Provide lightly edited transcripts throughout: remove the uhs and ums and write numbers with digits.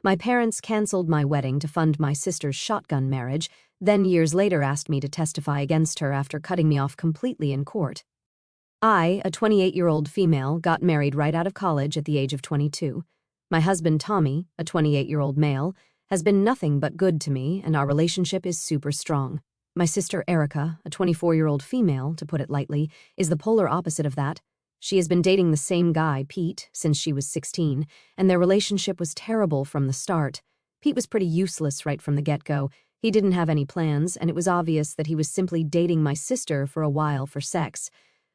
My parents canceled my wedding to fund my sister's shotgun marriage, then years later asked me to testify against her after cutting me off completely in court. I, a 28-year-old female, got married right out of college at the age of 22. My husband, Tommy, a 28-year-old male, has been nothing but good to me, and our relationship is super strong. My sister, Erica, a 24-year-old female, to put it lightly, is the polar opposite of that. She has been dating the same guy, Pete, since she was 16, and their relationship was terrible from the start. Pete was pretty useless right from the get-go. He didn't have any plans, and it was obvious that he was simply dating my sister for a while for sex.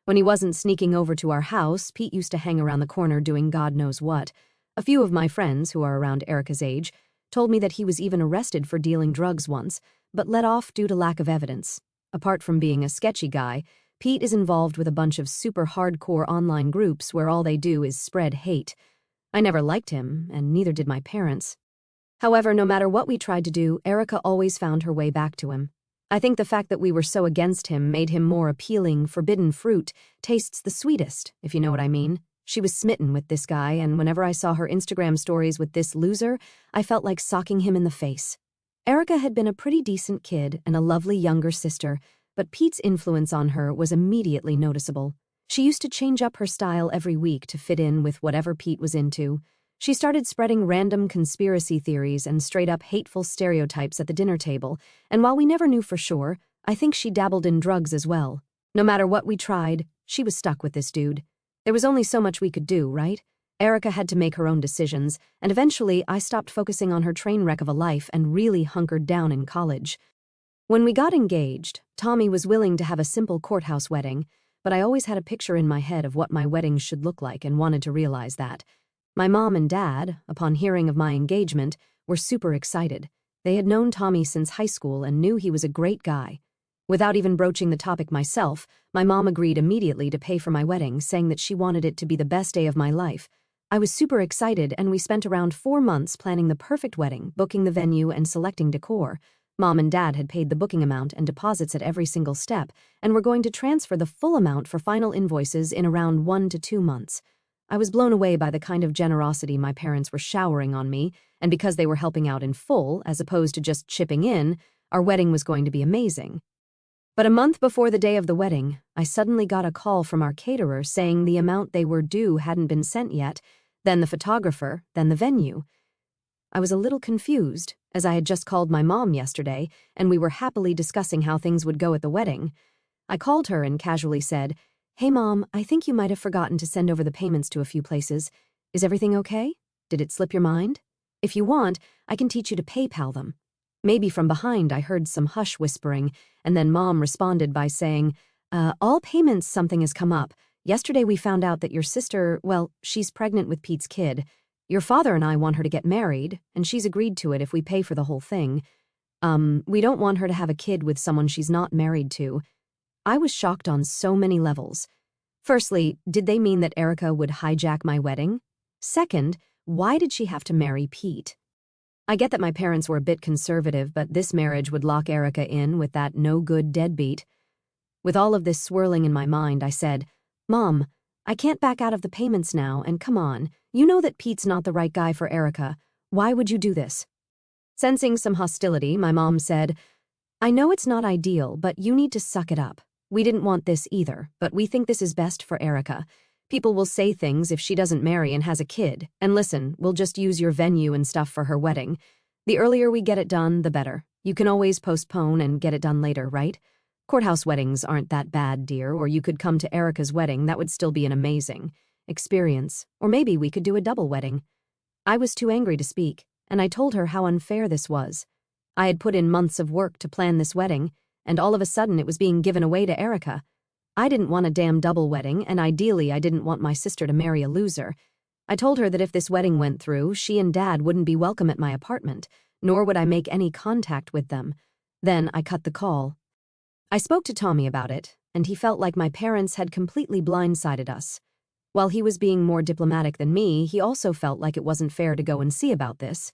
When he wasn't sneaking over to our house, Pete used to hang around the corner doing God knows what. A few of my friends, who are around Erica's age, told me that he was even arrested for dealing drugs once, but let off due to lack of evidence. Apart from being a sketchy guy, Pete is involved with a bunch of super hardcore online groups where all they do is spread hate. I never liked him, and neither did my parents. However, no matter what we tried to do, Erica always found her way back to him. I think the fact that we were so against him made him more appealing. Forbidden fruit tastes the sweetest, if you know what I mean. She was smitten with this guy, and whenever I saw her Instagram stories with this loser, I felt like socking him in the face. Erica had been a pretty decent kid and a lovely younger sister, but Pete's influence on her was immediately noticeable. She used to change up her style every week to fit in with whatever Pete was into. She started spreading random conspiracy theories and straight-up hateful stereotypes at the dinner table, and while we never knew for sure, I think she dabbled in drugs as well. No matter what we tried, she was stuck with this dude. There was only so much we could do, right? Erica had to make her own decisions, and eventually I stopped focusing on her train wreck of a life and really hunkered down in college. When we got engaged, Tommy was willing to have a simple courthouse wedding, but I always had a picture in my head of what my wedding should look like and wanted to realize that. My mom and dad, upon hearing of my engagement, were super excited. They had known Tommy since high school and knew he was a great guy. Without even broaching the topic myself, my mom agreed immediately to pay for my wedding, saying that she wanted it to be the best day of my life. I was super excited, and we spent around 4 months planning the perfect wedding, booking the venue, and selecting decor. Mom and Dad had paid the booking amount and deposits at every single step, and were going to transfer the full amount for final invoices in around 1 to 2 months. I was blown away by the kind of generosity my parents were showering on me, and because they were helping out in full, as opposed to just chipping in, our wedding was going to be amazing. But a month before the day of the wedding, I suddenly got a call from our caterer saying the amount they were due hadn't been sent yet, then the photographer, then the venue. I was a little confused, as I had just called my mom yesterday, and we were happily discussing how things would go at the wedding. I called her and casually said, "Hey Mom, I think you might have forgotten to send over the payments to a few places. Is everything okay? Did it slip your mind? If you want, I can teach you to PayPal them." Maybe from behind I heard some hush whispering, and then Mom responded by saying, all payments, something has come up. Yesterday we found out that your sister, well, she's pregnant with Pete's kid. Your father and I want her to get married, and she's agreed to it if we pay for the whole thing. We don't want her to have a kid with someone she's not married to." I was shocked on so many levels. Firstly, did they mean that Erica would hijack my wedding? Second, why did she have to marry Pete? I get that my parents were a bit conservative, but this marriage would lock Erica in with that no-good deadbeat. With all of this swirling in my mind, I said, "Mom, I can't back out of the payments now, and come on, you know that Pete's not the right guy for Erica. Why would you do this?" Sensing some hostility, my mom said, "I know it's not ideal, but you need to suck it up. We didn't want this either, but we think this is best for Erica. People will say things if she doesn't marry and has a kid, and listen, we'll just use your venue and stuff for her wedding. The earlier we get it done, the better. You can always postpone and get it done later, right? Courthouse weddings aren't that bad, dear, or you could come to Erica's wedding. That would still be an amazing experience. Or maybe we could do a double wedding." I was too angry to speak, and I told her how unfair this was. I had put in months of work to plan this wedding, and all of a sudden it was being given away to Erica. I didn't want a damn double wedding, and ideally I didn't want my sister to marry a loser. I told her that if this wedding went through, she and Dad wouldn't be welcome at my apartment, nor would I make any contact with them. Then I cut the call. I spoke to Tommy about it, and he felt like my parents had completely blindsided us. While he was being more diplomatic than me, he also felt like it wasn't fair to go and see about this.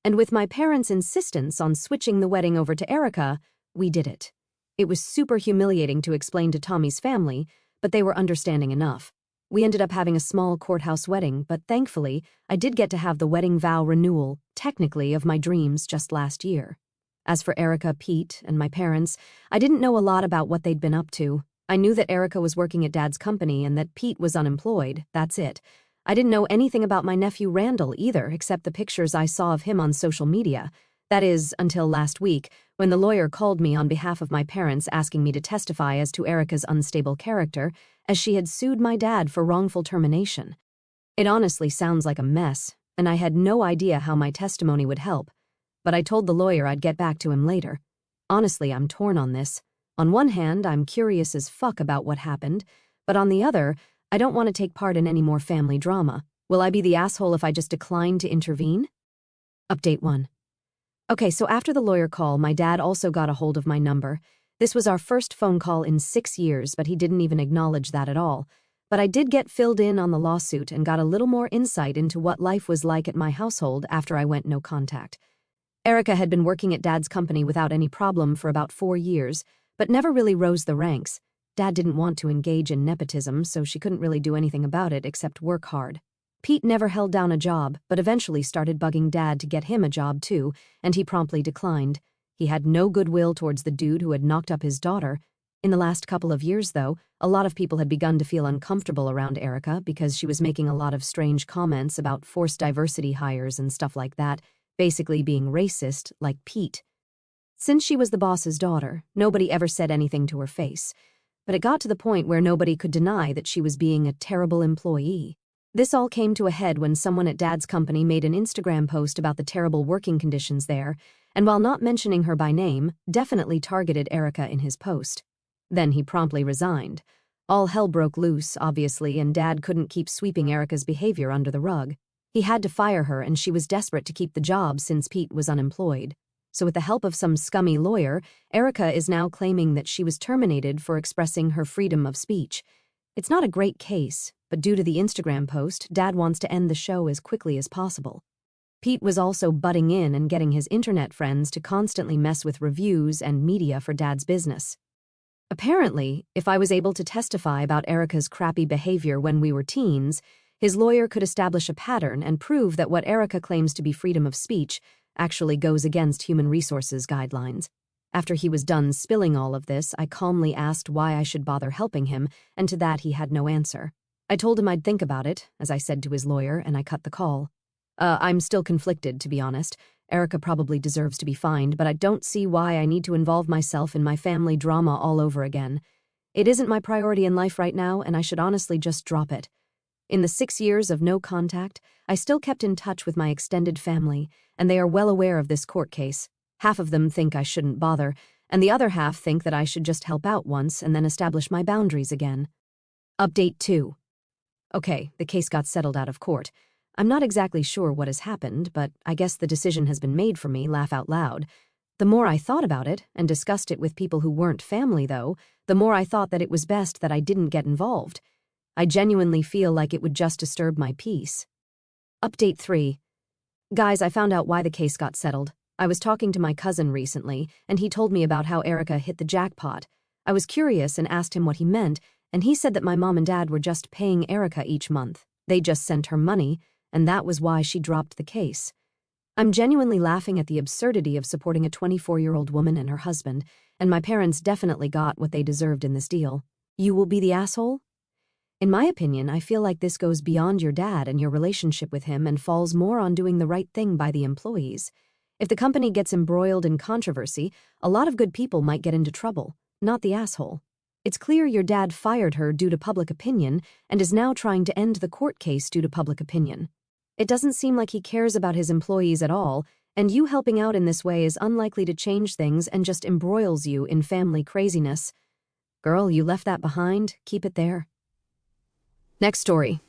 And with my parents' insistence on switching the wedding over to Erica, we did it. It was super humiliating to explain to Tommy's family, but they were understanding enough. We ended up having a small courthouse wedding, but thankfully, I did get to have the wedding vow renewal, technically, of my dreams just last year. As for Erica, Pete, and my parents, I didn't know a lot about what they'd been up to. I knew that Erica was working at Dad's company and that Pete was unemployed, that's it. I didn't know anything about my nephew Randall either, except the pictures I saw of him on social media. That is, until last week, when the lawyer called me on behalf of my parents asking me to testify as to Erica's unstable character, as she had sued my dad for wrongful termination. It honestly sounds like a mess, and I had no idea how my testimony would help. But I told the lawyer I'd get back to him later. Honestly, I'm torn on this. On one hand, I'm curious as fuck about what happened, but on the other, I don't want to take part in any more family drama. Will I be the asshole if I just decline to intervene? Update 1. Okay, so after the lawyer call, my dad also got a hold of my number. This was our first phone call in 6 years, but he didn't even acknowledge that at all. But I did get filled in on the lawsuit and got a little more insight into what life was like at my household after I went no contact. Erica had been working at Dad's company without any problem for about 4 years, but never really rose the ranks. Dad didn't want to engage in nepotism, so she couldn't really do anything about it except work hard. Pete never held down a job, but eventually started bugging Dad to get him a job too, and he promptly declined. He had no goodwill towards the dude who had knocked up his daughter. In the last couple of years, though, a lot of people had begun to feel uncomfortable around Erica because she was making a lot of strange comments about forced diversity hires and stuff like that, basically being racist, like Pete. Since she was the boss's daughter, nobody ever said anything to her face. But it got to the point where nobody could deny that she was being a terrible employee. This all came to a head when someone at Dad's company made an Instagram post about the terrible working conditions there, and while not mentioning her by name, definitely targeted Erica in his post. Then he promptly resigned. All hell broke loose, obviously, and Dad couldn't keep sweeping Erica's behavior under the rug. He had to fire her, and she was desperate to keep the job since Pete was unemployed. So with the help of some scummy lawyer, Erica is now claiming that she was terminated for expressing her freedom of speech. It's not a great case, but due to the Instagram post, Dad wants to end the show as quickly as possible. Pete was also butting in and getting his internet friends to constantly mess with reviews and media for Dad's business. Apparently, if I was able to testify about Erica's crappy behavior when we were teens, his lawyer could establish a pattern and prove that what Erica claims to be freedom of speech actually goes against human resources guidelines. After he was done spilling all of this, I calmly asked why I should bother helping him, and to that he had no answer. I told him I'd think about it, as I said to his lawyer, and I cut the call. I'm still conflicted, to be honest. Erica probably deserves to be fined, but I don't see why I need to involve myself in my family drama all over again. It isn't my priority in life right now, and I should honestly just drop it. In the 6 years of no contact, I still kept in touch with my extended family, and they are well aware of this court case. Half of them think I shouldn't bother, and the other half think that I should just help out once and then establish my boundaries again. Update 2. Okay, the case got settled out of court. I'm not exactly sure what has happened, but I guess the decision has been made for me, laugh out loud. The more I thought about it and discussed it with people who weren't family, though, the more I thought that it was best that I didn't get involved. I genuinely feel like it would just disturb my peace. Update 3. Guys, I found out why the case got settled. I was talking to my cousin recently, and he told me about how Erica hit the jackpot. I was curious and asked him what he meant, and he said that my mom and dad were just paying Erica each month. They just sent her money, and that was why she dropped the case. I'm genuinely laughing at the absurdity of supporting a 24-year-old woman and her husband, and my parents definitely got what they deserved in this deal. You will be the asshole? In my opinion, I feel like this goes beyond your dad and your relationship with him and falls more on doing the right thing by the employees. If the company gets embroiled in controversy, a lot of good people might get into trouble, not the asshole. It's clear your dad fired her due to public opinion and is now trying to end the court case due to public opinion. It doesn't seem like he cares about his employees at all, and you helping out in this way is unlikely to change things and just embroils you in family craziness. Girl, you left that behind, keep it there. Next story.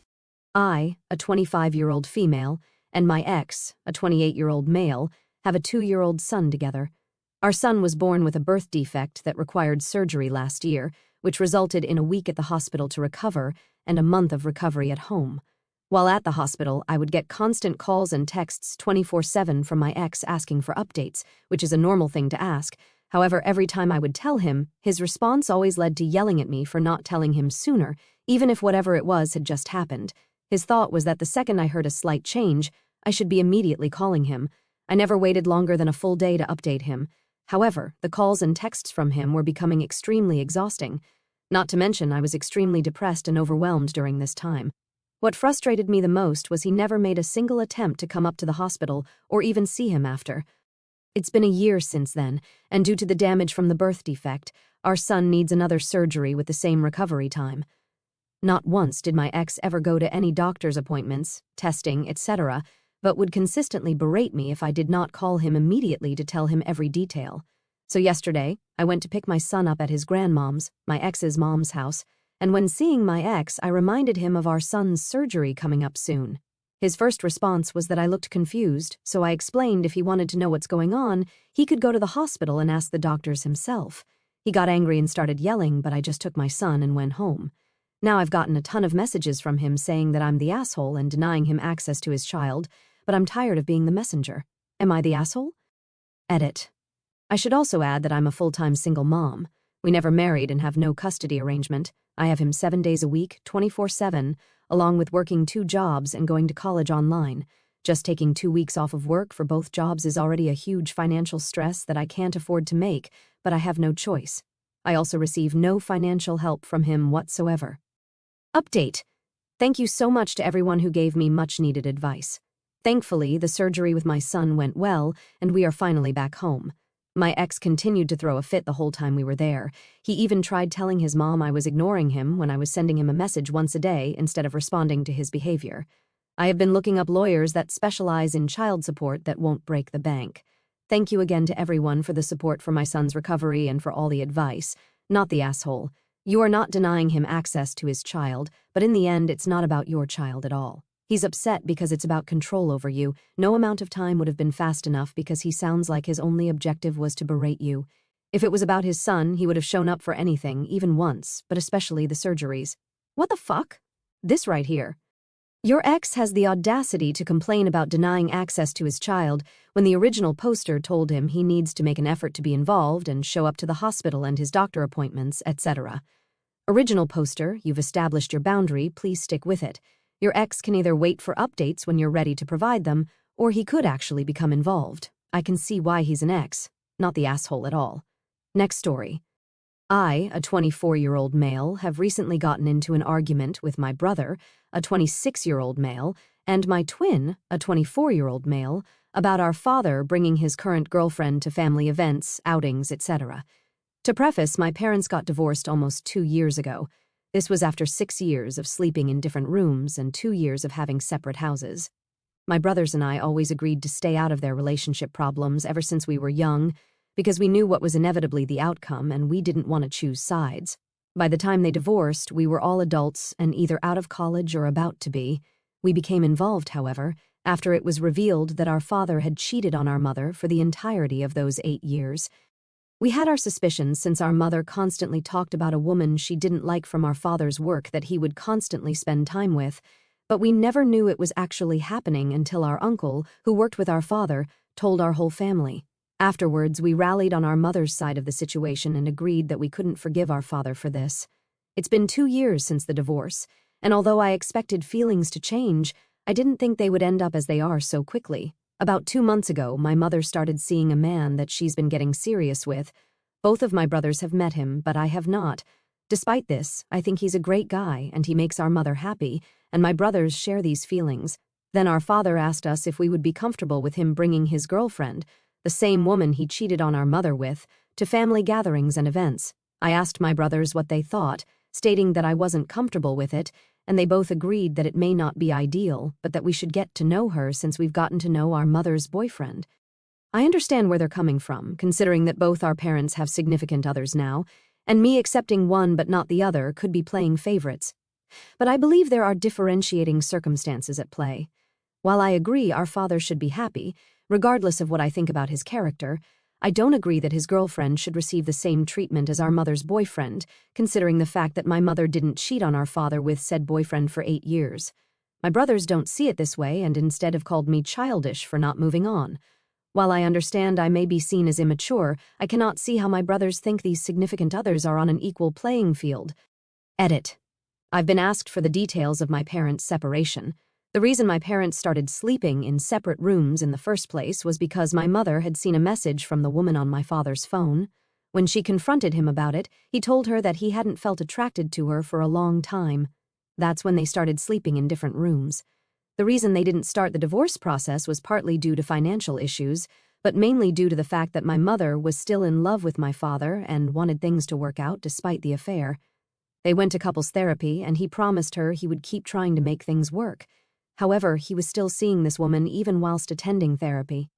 I, a 25-year-old female, and my ex, a 28-year-old male, have a 2-year-old son together. Our son was born with a birth defect that required surgery last year, which resulted in a week at the hospital to recover and a month of recovery at home. While at the hospital, I would get constant calls and texts 24/7 from my ex asking for updates, which is a normal thing to ask. However, every time I would tell him, his response always led to yelling at me for not telling him sooner, even if whatever it was had just happened. His thought was that the second I heard a slight change, I should be immediately calling him. I never waited longer than a full day to update him. However, the calls and texts from him were becoming extremely exhausting. Not to mention, I was extremely depressed and overwhelmed during this time. What frustrated me the most was he never made a single attempt to come up to the hospital or even see him after. It's been a year since then, and due to the damage from the birth defect, our son needs another surgery with the same recovery time. Not once did my ex ever go to any doctor's appointments, testing, etc., but would consistently berate me if I did not call him immediately to tell him every detail. So yesterday, I went to pick my son up at his grandmom's, my ex's mom's house, and when seeing my ex, I reminded him of our son's surgery coming up soon. His first response was that I looked confused, so I explained if he wanted to know what's going on, he could go to the hospital and ask the doctors himself. He got angry and started yelling, but I just took my son and went home. Now I've gotten a ton of messages from him saying that I'm the asshole and denying him access to his child, but I'm tired of being the messenger. Am I the asshole? Edit. I should also add that I'm a full-time single mom. We never married and have no custody arrangement. I have him 7 days a week, 24/7, along with working 2 jobs and going to college online. Just taking 2 weeks off of work for both jobs is already a huge financial stress that I can't afford to make, but I have no choice. I also receive no financial help from him whatsoever. Update. Thank you so much to everyone who gave me much-needed advice. Thankfully, the surgery with my son went well, and we are finally back home. My ex continued to throw a fit the whole time we were there. He even tried telling his mom I was ignoring him when I was sending him a message once a day instead of responding to his behavior. I have been looking up lawyers that specialize in child support that won't break the bank. Thank you again to everyone for the support for my son's recovery and for all the advice. Not the asshole. You are not denying him access to his child, but in the end, it's not about your child at all. He's upset because it's about control over you. No amount of time would have been fast enough because he sounds like his only objective was to berate you. If it was about his son, he would have shown up for anything, even once, but especially the surgeries. What the fuck? This right here. Your ex has the audacity to complain about denying access to his child when the original poster told him he needs to make an effort to be involved and show up to the hospital and his doctor appointments, etc. Original poster, you've established your boundary, please stick with it. Your ex can either wait for updates when you're ready to provide them, or he could actually become involved. I can see why he's an ex, not the asshole at all. Next story. I, a 24-year-old male, have recently gotten into an argument with my brother, a 26-year-old male, and my twin, a 24-year-old male, about our father bringing his current girlfriend to family events, outings, etc. To preface, my parents got divorced almost 2 years ago. This was after 6 years of sleeping in different rooms and 2 years of having separate houses. My brothers and I always agreed to stay out of their relationship problems ever since we were young, because we knew what was inevitably the outcome and we didn't want to choose sides. By the time they divorced, we were all adults and either out of college or about to be. We became involved, however, after it was revealed that our father had cheated on our mother for the entirety of those 8 years. We had our suspicions since our mother constantly talked about a woman she didn't like from our father's work that he would constantly spend time with, but we never knew it was actually happening until our uncle, who worked with our father, told our whole family. Afterwards, we rallied on our mother's side of the situation and agreed that we couldn't forgive our father for this. It's been 2 years since the divorce, and although I expected feelings to change, I didn't think they would end up as they are so quickly. About 2 months ago, my mother started seeing a man that she's been getting serious with. Both of my brothers have met him, but I have not. Despite this, I think he's a great guy and he makes our mother happy, and my brothers share these feelings. Then our father asked us if we would be comfortable with him bringing his girlfriend, the same woman he cheated on our mother with, to family gatherings and events. I asked my brothers what they thought, stating that I wasn't comfortable with it, and they both agreed that it may not be ideal, but that we should get to know her since we've gotten to know our mother's boyfriend. I understand where they're coming from, considering that both our parents have significant others now, and me accepting one but not the other could be playing favorites. But I believe there are differentiating circumstances at play. While I agree our father should be happy, regardless of what I think about his character, I don't agree that his girlfriend should receive the same treatment as our mother's boyfriend, considering the fact that my mother didn't cheat on our father with said boyfriend for 8 years. My brothers don't see it this way and instead have called me childish for not moving on. While I understand I may be seen as immature, I cannot see how my brothers think these significant others are on an equal playing field. Edit. I've been asked for the details of my parents' separation. The reason my parents started sleeping in separate rooms in the first place was because my mother had seen a message from the woman on my father's phone. When she confronted him about it, he told her that he hadn't felt attracted to her for a long time. That's when they started sleeping in different rooms. The reason they didn't start the divorce process was partly due to financial issues, but mainly due to the fact that my mother was still in love with my father and wanted things to work out despite the affair. They went to couples therapy, and he promised her he would keep trying to make things work. However, he was still seeing this woman even whilst attending therapy.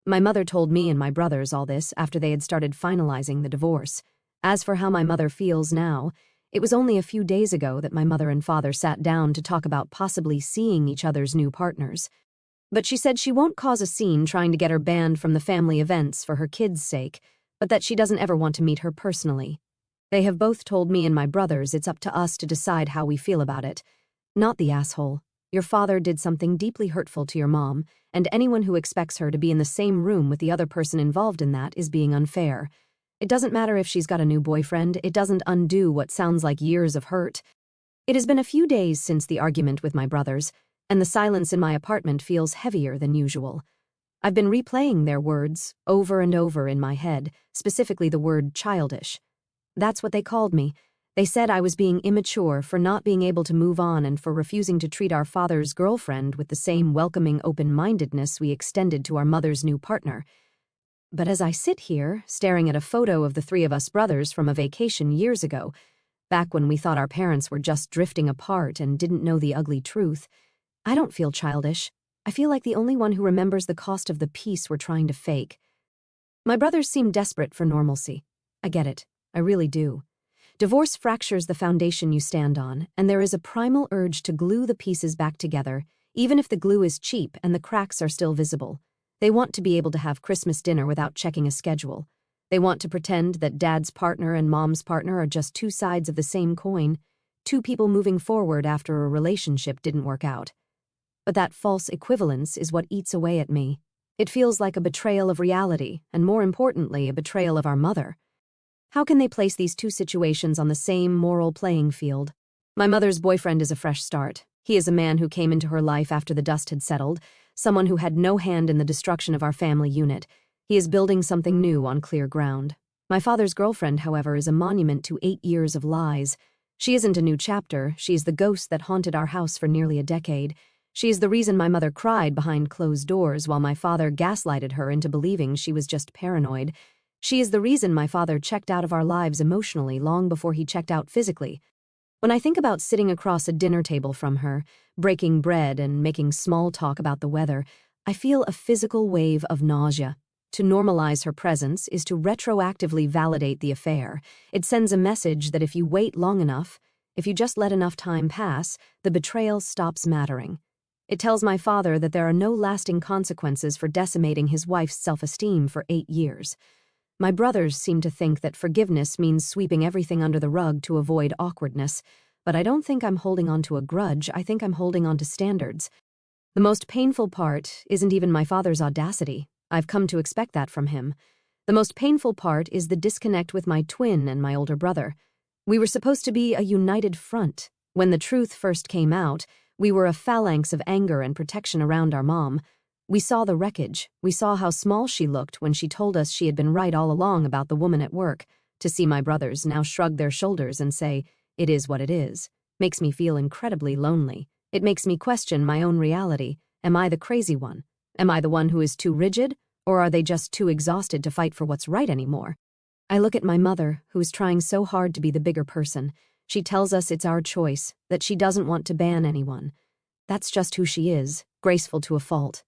My mother told me and my brothers all this after they had started finalizing the divorce. As for how my mother feels now, it was only a few days ago that my mother and father sat down to talk about possibly seeing each other's new partners. But she said she won't cause a scene trying to get her banned from the family events for her kids' sake, but that she doesn't ever want to meet her personally. They have both told me and my brothers it's up to us to decide how we feel about it. Not the asshole. Your father did something deeply hurtful to your mom, and anyone who expects her to be in the same room with the other person involved in that is being unfair. It doesn't matter if she's got a new boyfriend, it doesn't undo what sounds like years of hurt. It has been a few days since the argument with my brothers, and the silence in my apartment feels heavier than usual. I've been replaying their words over and over in my head, specifically the word childish. That's what they called me. They said I was being immature for not being able to move on and for refusing to treat our father's girlfriend with the same welcoming open-mindedness we extended to our mother's new partner. But as I sit here, staring at a photo of the three of us brothers from a vacation years ago, back when we thought our parents were just drifting apart and didn't know the ugly truth, I don't feel childish. I feel like the only one who remembers the cost of the peace we're trying to fake. My brothers seem desperate for normalcy. I get it. I really do. Divorce fractures the foundation you stand on, and there is a primal urge to glue the pieces back together, even if the glue is cheap and the cracks are still visible. They want to be able to have Christmas dinner without checking a schedule. They want to pretend that dad's partner and mom's partner are just two sides of the same coin, two people moving forward after a relationship didn't work out. But that false equivalence is what eats away at me. It feels like a betrayal of reality, and more importantly, a betrayal of our mother. How can they place these two situations on the same moral playing field? My mother's boyfriend is a fresh start. He is a man who came into her life after the dust had settled, someone who had no hand in the destruction of our family unit. He is building something new on clear ground. My father's girlfriend, however, is a monument to 8 years of lies. She isn't a new chapter, she is the ghost that haunted our house for nearly a decade. She is the reason my mother cried behind closed doors while my father gaslighted her into believing she was just paranoid. She is the reason my father checked out of our lives emotionally long before he checked out physically. When I think about sitting across a dinner table from her, breaking bread and making small talk about the weather, I feel a physical wave of nausea. To normalize her presence is to retroactively validate the affair. It sends a message that if you wait long enough, if you just let enough time pass, the betrayal stops mattering. It tells my father that there are no lasting consequences for decimating his wife's self-esteem for 8 years. My brothers seem to think that forgiveness means sweeping everything under the rug to avoid awkwardness, but I don't think I'm holding on to a grudge, I think I'm holding on to standards. The most painful part isn't even my father's audacity. I've come to expect that from him. The most painful part is the disconnect with my twin and my older brother. We were supposed to be a united front. When the truth first came out, we were a phalanx of anger and protection around our mom. We saw the wreckage. We saw how small she looked when she told us she had been right all along about the woman at work. To see my brothers now shrug their shoulders and say, "It is what it is," makes me feel incredibly lonely. It makes me question my own reality. Am I the crazy one? Am I the one who is too rigid? Or are they just too exhausted to fight for what's right anymore? I look at my mother, who is trying so hard to be the bigger person. She tells us it's our choice, that she doesn't want to ban anyone. That's just who she is, graceful to a fault.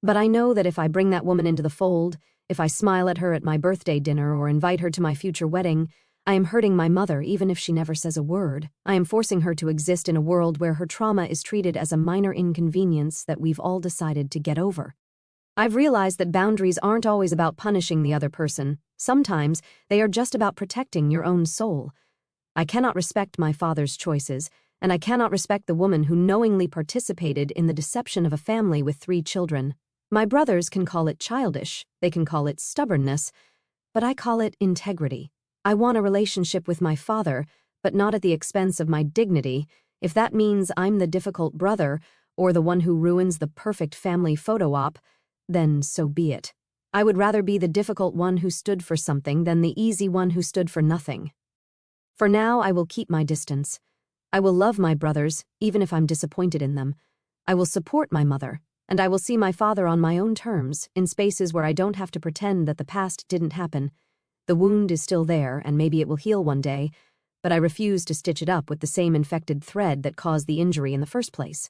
But I know that if I bring that woman into the fold, if I smile at her at my birthday dinner or invite her to my future wedding, I am hurting my mother even if she never says a word. I am forcing her to exist in a world where her trauma is treated as a minor inconvenience that we've all decided to get over. I've realized that boundaries aren't always about punishing the other person. Sometimes they are just about protecting your own soul. I cannot respect my father's choices, and I cannot respect the woman who knowingly participated in the deception of a family with 3 children. My brothers can call it childish, they can call it stubbornness, but I call it integrity. I want a relationship with my father, but not at the expense of my dignity. If that means I'm the difficult brother, or the one who ruins the perfect family photo op, then so be it. I would rather be the difficult one who stood for something than the easy one who stood for nothing. For now, I will keep my distance. I will love my brothers, even if I'm disappointed in them. I will support my mother, and I will see my father on my own terms, in spaces where I don't have to pretend that the past didn't happen. The wound is still there, and maybe it will heal one day, but I refuse to stitch it up with the same infected thread that caused the injury in the first place.